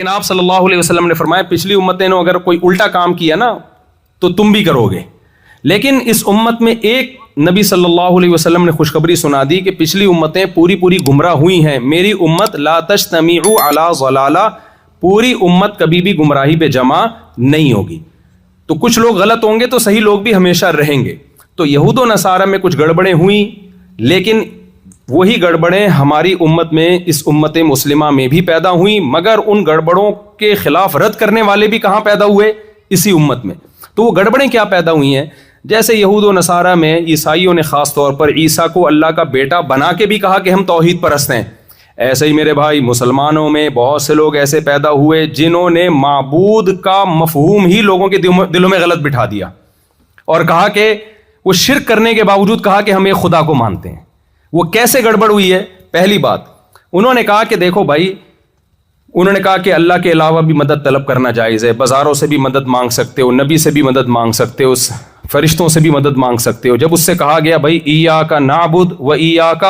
لیکن آپ صلی اللہ علیہ وسلم نے فرمایا پچھلی امتیں نے اگر کوئی الٹا کام کیا نا تو تم بھی کرو گے. لیکن اس امت میں ایک نبی صلی اللہ علیہ وسلم نے خوشخبری سنا دی کہ پچھلی امتیں پوری گمراہ ہوئی ہیں, میری امت لا تجتمع علی ضلالہ, پوری امت کبھی بھی گمراہی پہ جمع نہیں ہوگی. تو کچھ لوگ غلط ہوں گے تو صحیح لوگ بھی ہمیشہ رہیں گے. تو یہود و نصارہ میں کچھ گڑبڑیں ہوئیں, لیکن وہی گڑبڑیں ہماری امت میں, اس امت مسلمہ میں بھی پیدا ہوئیں, مگر ان گڑبڑوں کے خلاف رد کرنے والے بھی کہاں پیدا ہوئے؟ اسی امت میں. تو وہ گڑبڑیں کیا پیدا ہوئی ہیں؟ جیسے یہود و نصارہ میں عیسائیوں نے خاص طور پر عیسیٰ کو اللہ کا بیٹا بنا کے بھی کہا کہ ہم توحید پرست ہیں. ایسے ہی میرے بھائی مسلمانوں میں بہت سے لوگ ایسے پیدا ہوئے جنہوں نے معبود کا مفہوم ہی لوگوں کے دلوں میں غلط بٹھا دیا اور کہا کہ وہ شرک کرنے کے باوجود کہا کہ ہم ایک خدا کو مانتے ہیں. وہ کیسے گڑبڑ ہوئی ہے؟ پہلی بات, انہوں نے کہا کہ دیکھو بھائی, انہوں نے کہا کہ اللہ کے علاوہ بھی مدد طلب کرنا جائز ہے, بازاروں سے بھی مدد مانگ سکتے ہو, نبی سے بھی مدد مانگ سکتے ہو, فرشتوں سے بھی مدد مانگ سکتے ہو. جب اس سے کہا گیا بھائی ایاک نعبد و ایاک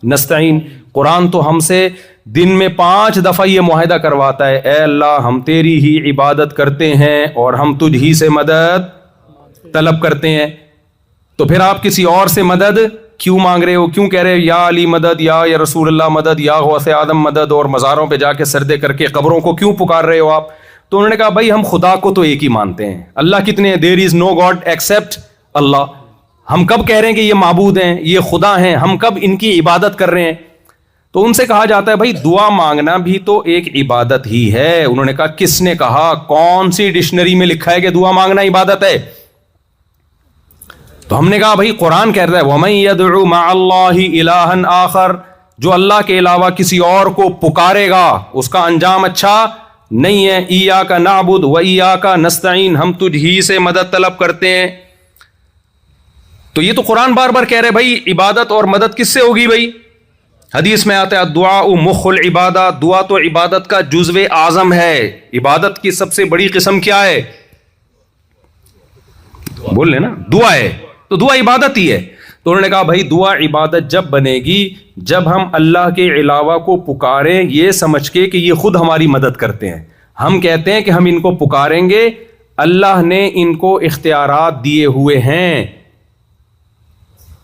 نستعین, قرآن تو ہم سے دن میں 5 دفعہ یہ معاہدہ کرواتا ہے, اے اللہ ہم تیری ہی عبادت کرتے ہیں اور ہم تجھ ہی سے مدد طلب کرتے ہیں, تو پھر آپ کسی اور سے مدد کیوں مانگ رہے ہو؟ کیوں کہہ رہے ہو یا علی مدد, یا رسول اللہ مدد, یا غوث آدم مدد, اور مزاروں پہ جا کے سجدے کر کے قبروں کو کیوں پکار رہے ہو آپ؟ تو انہوں نے کہا بھائی ہم خدا کو تو ایک ہی مانتے ہیں. اللہ کتنے ہیں؟ دیر از نو گاڈ ایکسپٹ اللہ. ہم کب کہہ رہے ہیں کہ یہ معبود ہیں, یہ خدا ہیں؟ ہم کب ان کی عبادت کر رہے ہیں؟ تو ان سے کہا جاتا ہے بھائی دعا مانگنا بھی تو ایک عبادت ہی ہے. انہوں نے کہا کس نے کہا؟ کون سی ڈکشنری میں لکھا ہے کہ دعا مانگنا عبادت ہے؟ تو ہم نے کہا بھائی قرآن کہہ رہا ہے وَمَن يَدْعُ مَعَ اللَّهِ إِلَٰهًا آخَرَ, جو اللہ کے علاوہ کسی اور کو پکارے گا اس کا انجام اچھا نہیں ہے. إِيَّاكَ نَعْبُدُ وَإِيَّاكَ نَسْتَعِينُ, ہم تجھ ہی سے مدد طلب کرتے ہیں. تو یہ تو قرآن بار بار کہہ رہے بھائی عبادت اور مدد کس سے ہوگی بھائی؟ حدیث میں آتا ہے الدعاء مخ العبادہ, دعا تو عبادت کا جزو اعظم ہے. عبادت کی سب سے بڑی قسم کیا ہے؟ بول لیں نا, دعا ہے. تو دعا عبادت ہی ہے. تو انہوں نے کہا بھائی دعا عبادت جب بنے گی جب ہم اللہ کے علاوہ کو پکاریں یہ سمجھ کے کہ یہ خود ہماری مدد کرتے ہیں. ہم کہتے ہیں کہ ہم ان کو پکاریں گے, اللہ نے ان کو اختیارات دیے ہوئے ہیں.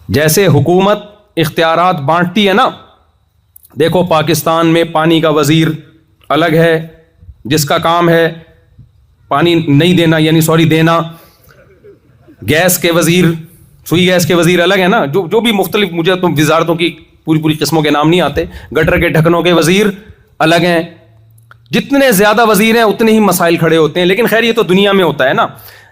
جیسے حکومت اختیارات بانٹتی ہے نا, دیکھو پاکستان میں پانی کا وزیر الگ ہے جس کا کام ہے پانی نہیں دینا, یعنی سوری دینا. گیس کے وزیر, سوئی گیس کے وزیر الگ ہے نا, جو بھی مختلف, مجھے تو وزارتوں کی پوری قسموں کے نام نہیں آتے. گٹر کے ڈھکنوں کے وزیر الگ ہیں. جتنے زیادہ وزیر ہیں اتنے ہی مسائل کھڑے ہوتے ہیں. لیکن خیر یہ تو دنیا میں ہوتا ہے نا.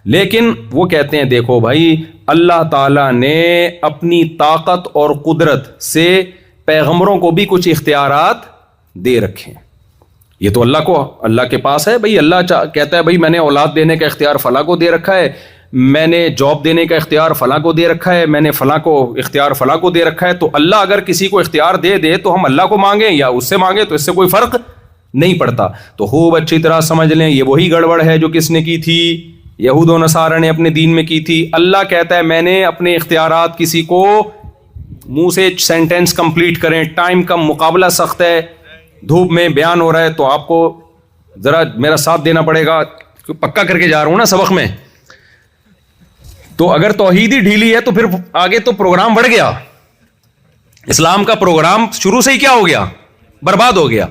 لیکن وہ کہتے ہیں دیکھو بھائی اللہ تعالیٰ نے اپنی طاقت اور قدرت سے پیغمبروں کو بھی کچھ اختیارات دے رکھے ہیں. یہ تو اللہ کے پاس ہے بھائی. اللہ کہتا ہے بھائی میں نے اولاد دینے کا اختیار فلاں کو دے رکھا ہے, میں نے جاب دینے کا اختیار فلاں کو دے رکھا ہے, میں نے فلاں کو اختیار فلاں کو دے رکھا ہے. تو اللہ اگر کسی کو اختیار دے تو ہم اللہ کو مانگیں یا اس سے مانگیں تو اس سے کوئی فرق نہیں پڑتا. تو خوب اچھی طرح سمجھ لیں یہ وہی گڑبڑ ہے جو کس نے کی تھی؟ یہود و نصارہ نے اپنے دین میں کی تھی. اللہ کہتا ہے میں نے اپنے اختیارات کسی کو, منہ سے سینٹینس کمپلیٹ کریں, ٹائم کا مقابلہ سخت ہے, دھوپ میں بیان ہو رہا ہے تو آپ کو ذرا میرا ساتھ دینا پڑے گا, پکا کر کے جا رہا ہوں نا سبق میں. تو اگر توحید ہی ڈھیلی ہے تو پھر آگے تو پروگرام بڑھ گیا. اسلام کا پروگرام شروع سے ہی کیا ہو گیا؟ برباد ہو گیا.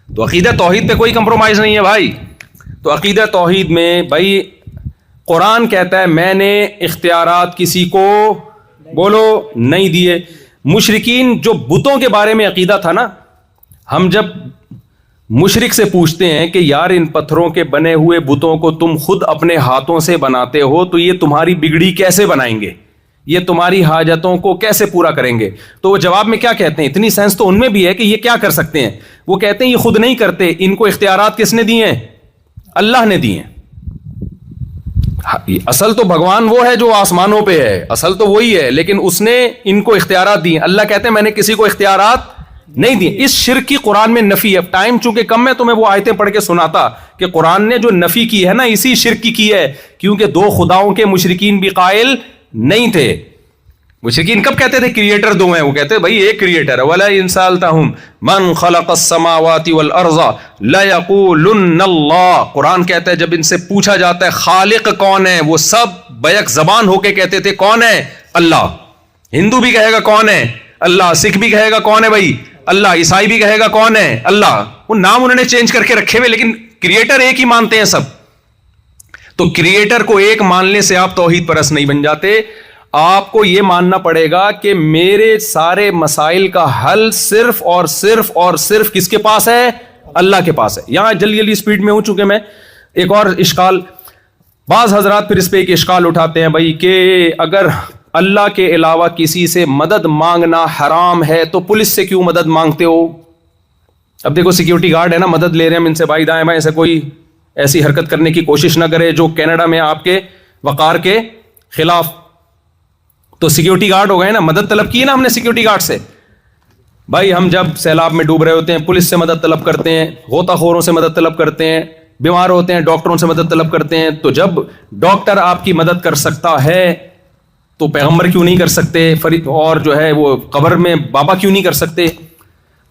تو عقیدہ توحید پہ کوئی کمپرومائز نہیں ہے بھائی. تو عقیدہ توحید میں بھائی قرآن کہتا ہے میں نے اختیارات کسی کو بولو نہیں دیے. مشرکین جو بتوں کے بارے میں عقیدہ تھا نا, ہم جب مشرک سے پوچھتے ہیں کہ یار ان پتھروں کے بنے ہوئے بتوں کو تم خود اپنے ہاتھوں سے بناتے ہو تو یہ تمہاری بگڑی کیسے بنائیں گے, یہ تمہاری حاجتوں کو کیسے پورا کریں گے؟ تو وہ جواب میں کیا کہتے ہیں؟ اتنی سینس تو ان میں بھی ہے کہ یہ کیا کر سکتے ہیں. وہ کہتے ہیں یہ خود نہیں کرتے, ان کو اختیارات کس نے دیے ہیں؟ اللہ نے دیے ہیں. اصل تو بھگوان وہ ہے جو آسمانوں پہ ہے, اصل تو وہی ہے, لیکن اس نے ان کو اختیارات دیے. اللہ کہتے ہیں میں نے کسی کو اختیارات نہیں دی. اس شرک کی قرآن میں نفی ہے. ٹائم چونکہ کم ہے تو میں وہ آیتیں پڑھ کے سناتا کہ قرآن نے جو نفی کی ہے نا اسی شرک کی ہے, کیونکہ 2 خداؤں کے مشرکین بھی قائل نہیں تھے. مشرکین کب کہتے تھے کریٹر دو ہیں؟ وہ کہتے بھائی ایک کریٹر ہے. وَلَئِن سَأَلْتَهُمْ مَنْ خَلَقَ السَّمَاوَاتِ وَالْأَرْضَ لَيَقُولُنَّ اللَّهُ. قرآن کہتا ہے جب ان سے پوچھا جاتا ہے خالق کون ہے, وہ سب بیک زبان ہو کے کہتے تھے کون ہے؟ اللہ. ہندو بھی کہے گا کون ہے؟ اللہ. سکھ بھی کہے گا کون ہے بھائی؟ اللہ. عیسائی بھی کہے گا کون ہے؟ اللہ. وہ نام انہوں نے چینج کر کے رکھے ہوئے, لیکن کریٹر ایک ہی مانتے ہیں سب. تو کریٹر کو ایک ماننے سے آپ توحید پرست نہیں بن جاتے. آپ کو یہ ماننا پڑے گا کہ میرے سارے مسائل کا حل صرف اور صرف اور صرف کس کے پاس ہے؟ اللہ کے پاس ہے. یہاں جلدی جلدی سپیڈ میں ہوں چونکہ میں ایک اور اشکال, بعض حضرات پھر اس پہ ایک اشکال اٹھاتے ہیں بھائی کہ اگر اللہ کے علاوہ کسی سے مدد مانگنا حرام ہے تو پولیس سے کیوں مدد مانگتے ہو؟ اب دیکھو سیکیورٹی گارڈ ہے نا, مدد لے رہے ہیں ہم ان سے, بھائی دائیں بائیں سے کوئی ایسی حرکت کرنے کی کوشش نہ کرے جو کینیڈا میں آپ کے وقار کے خلاف. تو سیکیورٹی گارڈ ہو گئے نا, مدد طلب کی نا ہم نے سیکیورٹی گارڈ سے. بھائی ہم جب سیلاب میں ڈوب رہے ہوتے ہیں پولیس سے مدد طلب کرتے ہیں, غوطہ خوروں سے مدد طلب کرتے ہیں, بیمار ہوتے ہیں ڈاکٹروں سے مدد طلب کرتے ہیں. تو جب ڈاکٹر آپ کی مدد کر سکتا ہے تو پیغمبر کیوں نہیں کر سکتے؟ اور جو ہے وہ قبر میں بابا کیوں نہیں کر سکتے؟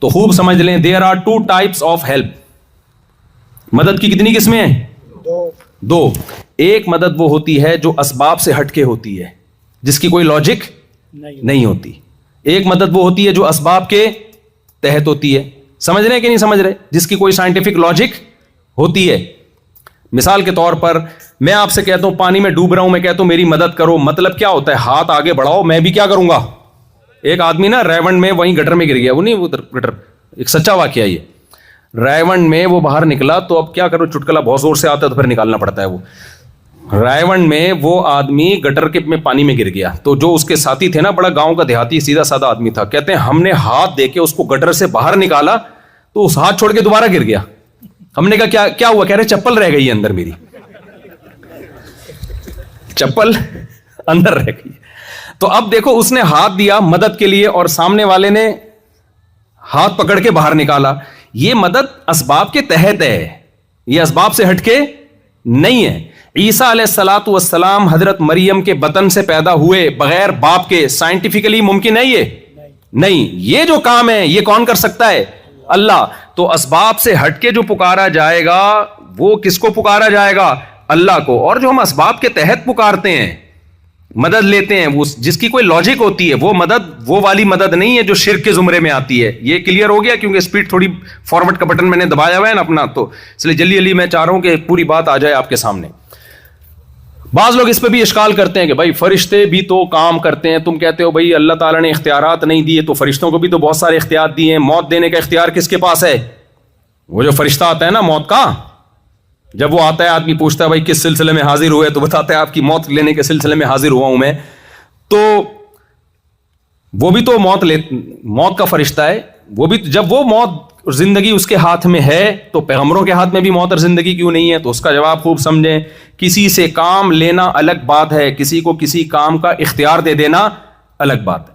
تو خوب سمجھ لیں, there are two types of help. مدد کی کتنی قسمیں ہیں؟ دو. ایک مدد وہ ہوتی ہے جو اسباب سے ہٹ کے ہوتی ہے, جس کی کوئی لاجک نہیں ہوتی. ایک مدد وہ ہوتی ہے جو اسباب کے تحت ہوتی ہے. سمجھ رہے ہیں کہ نہیں سمجھ رہے؟ جس کی کوئی سائنٹیفک لاجک ہوتی ہے. مثال کے طور پر میں آپ سے کہتا ہوں پانی میں ڈوب رہا ہوں, میں کہتا ہوں میری مدد کرو, مطلب کیا ہوتا ہے؟ ہاتھ آگے بڑھاؤ, میں بھی کیا کروں گا. ایک آدمی نا ریونڈ میں وہیں گٹر میں گر گیا, وہ نہیں وہ گٹر, ایک سچا واقعہ یہ. ریونڈ میں وہ باہر نکلا تو اب کیا کرو, چٹکلا بہت زور سے آتا ہے تو پھر نکالنا پڑتا ہے. وہ رائیونڈ میں وہ آدمی گٹر کے میں پانی میں گر گیا, تو جو اس کے ساتھی تھے نا, بڑا گاؤں کا دیہاتی سیدھا سادہ آدمی تھا, کہتے ہیں ہم نے ہاتھ دے کے اس کو گٹر سے باہر نکالا تو اس ہاتھ چھوڑ کے دوبارہ گر گیا. ہم نے کہا کیا ہوا؟ کہہ رہے چپل رہ گئی ہے اندر, میری چپل اندر رہ گئی. تو اب دیکھو اس نے ہاتھ دیا مدد کے لیے اور سامنے والے نے ہاتھ پکڑ کے باہر نکالا. یہ مدد اسباب کے تحت ہے, یہ اسباب سے ہٹ کے نہیں ہے. عیسیٰ علیہ الصلوۃ والسلام حضرت مریم کے بطن سے پیدا ہوئے بغیر باپ کے, سائنٹیفکلی ممکن ہے یہ؟ نہیں. یہ جو کام ہے یہ کون کر سکتا ہے؟ اللہ. تو اسباب سے ہٹ کے جو پکارا جائے گا وہ کس کو پکارا جائے گا؟ اللہ کو. اور جو ہم اسباب کے تحت پکارتے ہیں, مدد لیتے ہیں, وہ جس کی کوئی لاجک ہوتی ہے, وہ مدد وہ والی مدد نہیں ہے جو شرک کے زمرے میں آتی ہے. یہ کلیئر ہو گیا؟ کیونکہ اسپیڈ تھوڑی فارورڈ کا بٹن میں نے دبایا ہوا ہے نا اپنا, تو اس لیے جلدی جلدی میں چاہ رہا ہوں کہ پوری بات آ جائے آپ کے سامنے. بعض لوگ اس پہ بھی اشکال کرتے ہیں کہ بھائی فرشتے بھی تو کام کرتے ہیں, تم کہتے ہو بھائی اللہ تعالیٰ نے اختیارات نہیں دیے, تو فرشتوں کو بھی تو بہت سارے اختیار دیے ہیں. موت دینے کا اختیار کس کے پاس ہے؟ وہ جو فرشتہ آتا ہے نا موت کا, جب وہ آتا ہے آدمی پوچھتا ہے بھائی کس سلسلے میں حاضر ہوئے, تو بتاتا ہے آپ کی موت لینے کے سلسلے میں حاضر ہوا ہوں میں. تو وہ بھی تو موت کا فرشتہ ہے. وہ بھی جب وہ موت اور زندگی اس کے ہاتھ میں ہے تو پیغمبروں کے ہاتھ میں بھی موت اور زندگی کیوں نہیں ہے؟ تو اس کا جواب خوب سمجھیں. کسی سے کام لینا الگ بات ہے, کسی کو کسی کام کا اختیار دے دینا الگ بات ہے.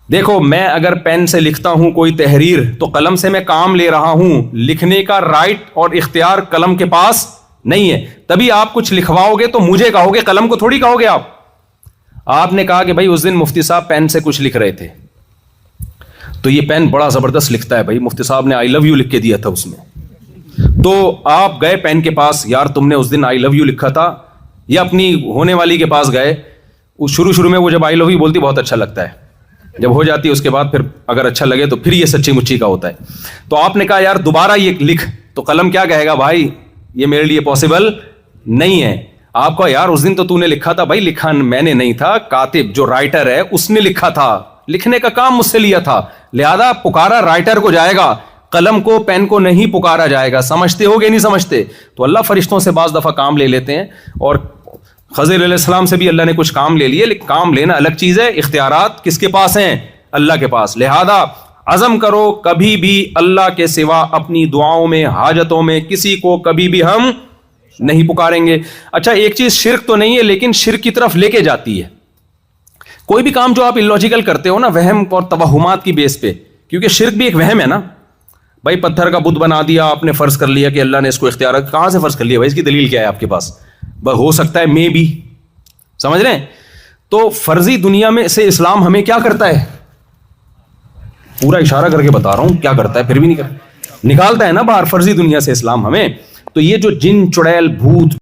دیکھو میں اگر پین سے لکھتا ہوں کوئی تحریر تو قلم سے میں کام لے رہا ہوں, لکھنے کا رائٹ اور اختیار قلم کے پاس نہیں ہے. تبھی آپ کچھ لکھواؤ گے تو مجھے کہو گے, قلم کو تھوڑی کہو گے. آپ نے کہا کہ بھائی اس دن مفتی صاحب پین سے کچھ لکھ رہے تھے, تو یہ پین بڑا زبردست لکھتا ہے بھائی, مفتی صاحب نے آئی لو یو لکھ کے دیا تھا اس میں. تو آپ گئے پین کے پاس, یار تم نے اس دن آئی لو یو لکھا تھا, یا اپنی ہونے والی کے پاس گئے. شروع میں وہ جب آئی لو یو بولتی بہت اچھا لگتا ہے, جب ہو جاتی ہے اس کے بعد پھر اگر اچھا لگے تو پھر یہ سچی مچی کا ہوتا ہے. تو آپ نے کہا یار دوبارہ یہ لکھ, تو قلم کیا کہے گا؟ بھائی یہ میرے لیے پاسبل نہیں ہے. آپ کو یار اس دن تو نے لکھا تھا. بھائی لکھا میں نے نہیں تھا, کاتب جو رائٹر ہے اس نے لکھا تھا, لکھنے کا کام مجھ سے لیا تھا, لہذا پکارا رائٹر کو جائے گا, قلم کو پین کو نہیں پکارا جائے گا. سمجھتے ہو گے نہیں سمجھتے؟ تو اللہ فرشتوں سے بعض دفعہ کام لے لیتے ہیں, اور خضر علیہ السلام سے بھی اللہ نے کچھ کام لے لیے, لیکن کام لینا الگ چیز ہے. اختیارات کس کے پاس ہیں؟ اللہ کے پاس. لہذا عزم کرو کبھی بھی اللہ کے سوا اپنی دعاؤں میں, حاجتوں میں کسی کو کبھی بھی ہم نہیں پکاریں گے. اچھا ایک چیز شرک تو نہیں ہے لیکن شرک کی طرف لے کے جاتی ہے. کوئی بھی کام جو آپ الوجیکل کرتے ہو نا, وہم اور توہمات کی بیس پہ, کیونکہ شرک بھی ایک وہم ہے نا. بھائی پتھر کا بت بنا دیا آپ نے, فرض کر لیا کہ اللہ نے اس کو اختیار, کہاں سے فرض کر لیا بھائی؟ اس کی دلیل کیا ہے آپ کے پاس؟ ہو سکتا ہے مے بھی, سمجھ رہے ہیں؟ تو فرضی دنیا میں سے اسلام ہمیں کیا کرتا ہے؟ پورا اشارہ کر کے بتا رہا ہوں کیا کرتا ہے، پھر بھی نہیں کرتا، نکالتا ہے نا باہر فرضی دنیا سے اسلام ہمیں. تو یہ جو جن چڑیل بھوت